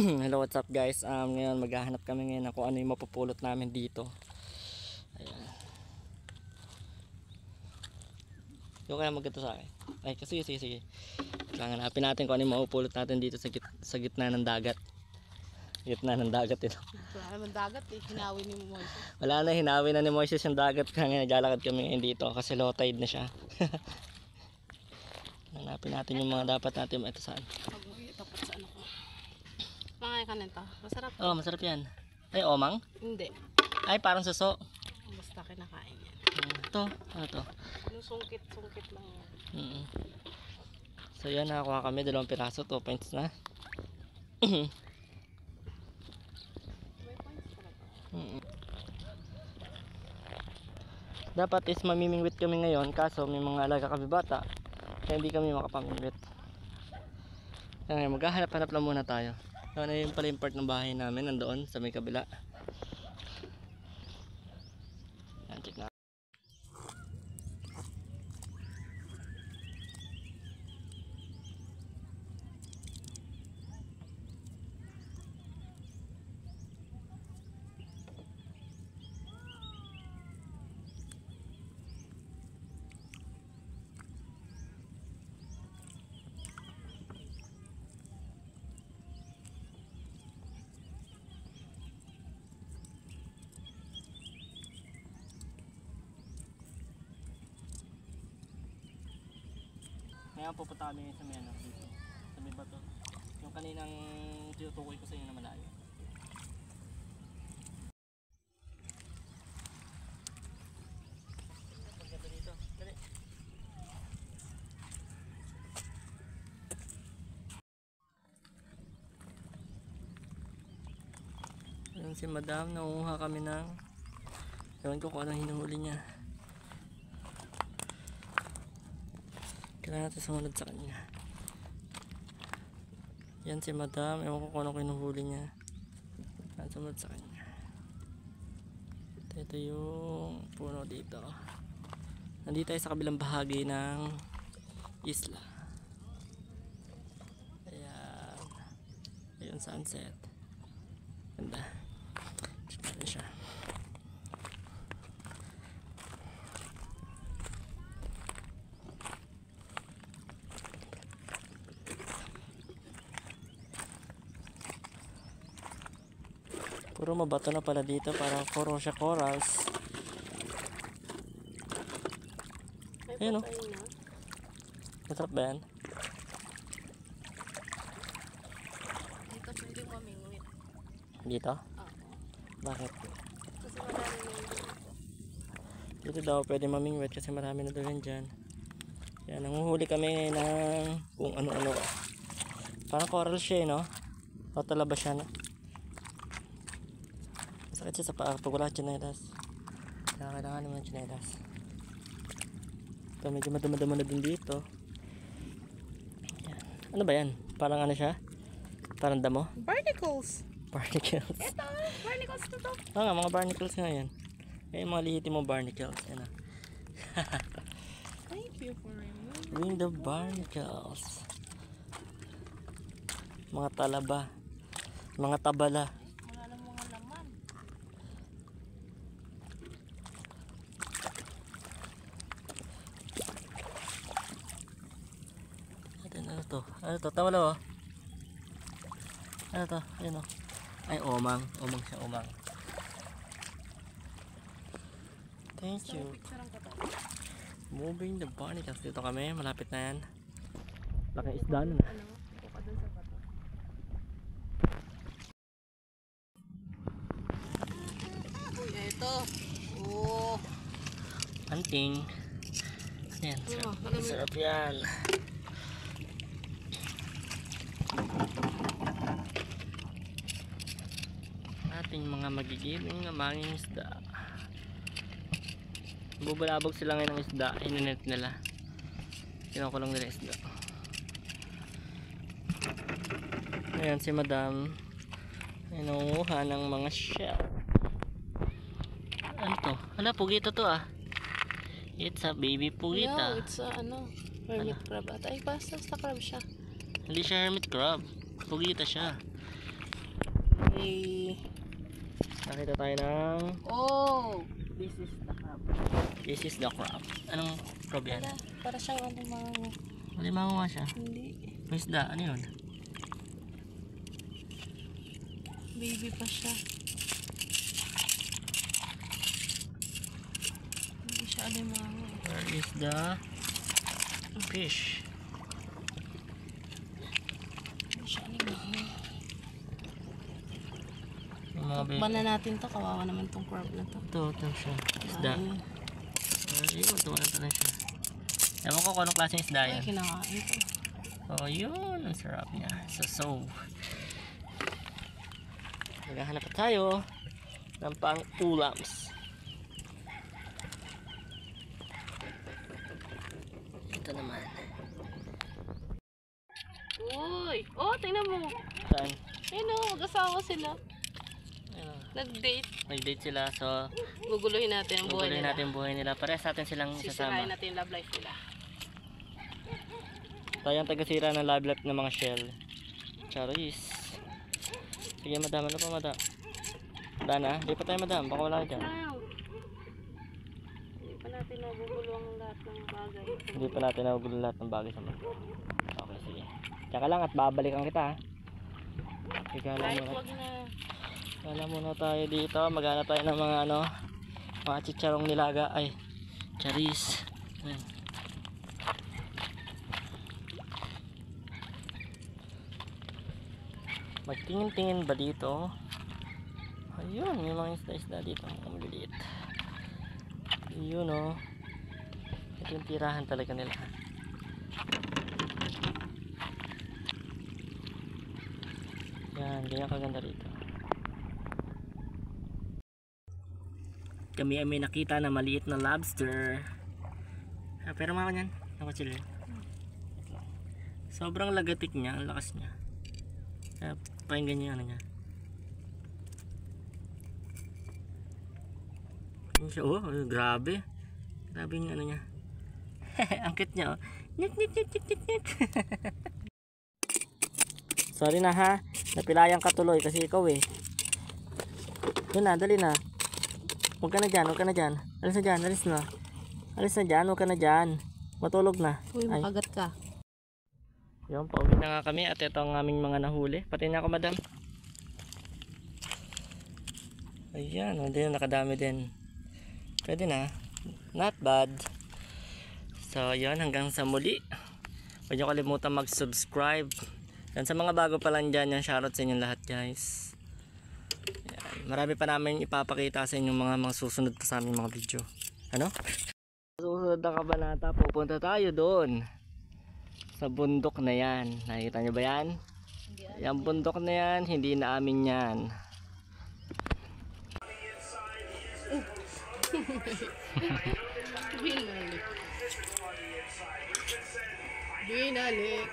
Hello, what's up guys? Ngayon maghahanap kami ngayon kung ano yung mapupulot namin dito. Ayan. Yung kaya magkita sa akin. Ay, sige. Kailangan hanapin natin kung ano yung mapupulot natin dito sa gitna ng dagat. Gitna ng dagat ito. Wala naman dagat eh. Hinawi ni Moises. Wala na, hinawi na ni Moises yung dagat. Kaya ngayon naglalakad kami ngayon dito kasi low tide na siya. Hanapin natin yung mga dapat natin ito saan. Tapat sa ano ko. Pangay ka nito. Masarap. Oh, masarap yan. Ay, omang? Hindi. Ay, parang suso. Basta kinakain yan. Ito, ano to? Yung sungkit lang yan. So yan, nakakuha kami 2 piraso, 2 points na. May points talaga. Dapat is mamimingwit kami ngayon, kaso may mga alaga kami bata, kaya hindi kami makapamingwit. Kaya maghahanap-hanap lang muna tayo. Ano yung pala yung part ng bahay namin, nandoon sa may kabila. Yan, check na. Ngayon pupunta kami sa may ano, dito, sa may bato. Yung kaninang tinutukoy ko sa inyo na malayo. Pagkata dito, dali. Ayun si madam, nanguha kami ng, ewan ko kung anong hinuhuli niya. Kailangan natin sumunod sa kanya. Yan si madam, ewan ko kung anong kinuhuli niya. Kailangan sumunod sa kanya. Ito yung puno dito. Nandito tayo sa kabilang bahagi ng isla. Ayan. Ayan sunset. Ganda. Check natin siya. Puro mabato na pala dito, para puro siya corals. Ayun o. Masarap ba yan? Dito pwede mamingwit. Dito? Oo. Bakit? Kasi madami na yun. Dito daw pwede mamingwit kasi marami na daw yan dyan. Yan, nanguhuli kami ngayon ng kung ano-ano. Parang coral siya no? O talaba siya no? Masakit siya sa paa pag wala chinelas. Kailangan naman chinelas. Ito medyo madama-dama na din dito. Yan. Ano ba yan? Parang ano siya? Parang damo? Barnacles! Barnacles. Ito! Barnacles na to! Oo nga, mga barnacles nga yan. May mga lihiti mo barnacles. Yan na. Thank you for removing. Bring the barnacles. Mga talaba. Mga tabala. Wala na mga laman. Ano to? Ano to? Tawala oh. Ano to? Ayun oh. Ay, omang. Omang siya, omang. Thank you. Picturean ko to. Moving the barnacles. Dito kami. Malapit na yan. Laking isda nun. Ano? Ito ka dun sa bato. Uy, ito. Oh. Anting. Ayan. Sarap yan. Ating mga magigibing na manging isda. Bubulabog sila ngayon ng isda. Ininet nila. Kinukulong nila isda. Ayan si madam. Inuha ng mga shell. Ano to? Hala, pugita to ah. It's a baby pugita. No, it's a ano, hermit crab. At ay, basta sa crab siya. Hindi siya hermit crab. Pugita siya. Okay. Nakita tayo ng... Oh! This is the crab. This is the crab. Anong crab yan? Para siyang alimango. Malimango nga siya. Hindi. Isda, ano yun? Baby pa siya. Hindi siya alimango. Where is the fish? Hindi siya alimango. Yung mga baby. Takpan na natin to. Kawawa naman tong crab na to. Ito siya. Isda. Ayun, tumalata na siya. Ewan ko kung anong klaseng isda Ay, yan. kinakain to. Oh, yun. Ang sarap niya. So. Maghahanap pa tayo ng pang-ulams. Ito naman. Uy! Oh, tingnan mo. Saan? Ayun o, mag-asawa sila. Ayun. Nag-date. Nag-date sila. So, Guguluhin natin ang buhay guguluhin nila. natin yung buhay nila. Parehas natin silang Sisirain sasama. natin yung love life nila. Tayo ang taga-sira ng love life ng mga shell. Charis. Sige, madam. Ano pa, madam? Wala na? Di pa tayo, madam. Baka wala dyan. Wow! Hindi pa natin nagugulo ang lahat ng bagay. Hindi pa natin nagugulo lahat ng bagay sa mundo. Okay, sige. Tsaka lang at babalikan kita, ha? Igala Kahit muna. wag na. Igala muna tayo dito. Maghanap tayo ng mga ano, mga chicharong nilaga. Ay, charis. Ayan. Magtingin-tingin ba dito? Ayun, may mga isda-isda dito. Mga maliliit. Ayun, oh. Ito yung tirahan talaga nila. Yan, ganyan kaganda rito. Kami ay may nakita na maliit na lobster. Pero mga kanyan, nakachil. Sobrang lagatik niya, ang lakas niya. Kaya pakinggan niyo yung ano niya. Yun siya, oh, grabe. Grabe yung ano niya. Ang cute niya, oh. Nyet, nyet, nyet, nyet, nyet. Sorry na, ha. Napilayang ka tuloy kasi ikaw eh. Yun na, dali na. Huwag ka na dyan, huwag ka na dyan. Alis na dyan, alis na. Alis na dyan, huwag ka na dyan. Matulog na. Uy, Ay. makagat ka. Yun, pauwi na nga kami at ito ang aming mga nahuli. Pati na ako, madam. Ayan, hindi na nakadami din. Pwede na. Not bad. So, yun, hanggang sa muli. Huwag niyo kalimutan mag-subscribe. Yan, sa mga bago pa lang dyan, yan, shoutout sa inyong lahat, guys. Yan, marami pa namin ipapakita sa inyong mga susunod pa sa aming mga video. Ano? Susunod na kabanata, pupunta tayo doon. Sa bundok na yan. Nakikita nyo ba yan? Yung bundok na yan, hindi na amin yan. Binalik. Binalik.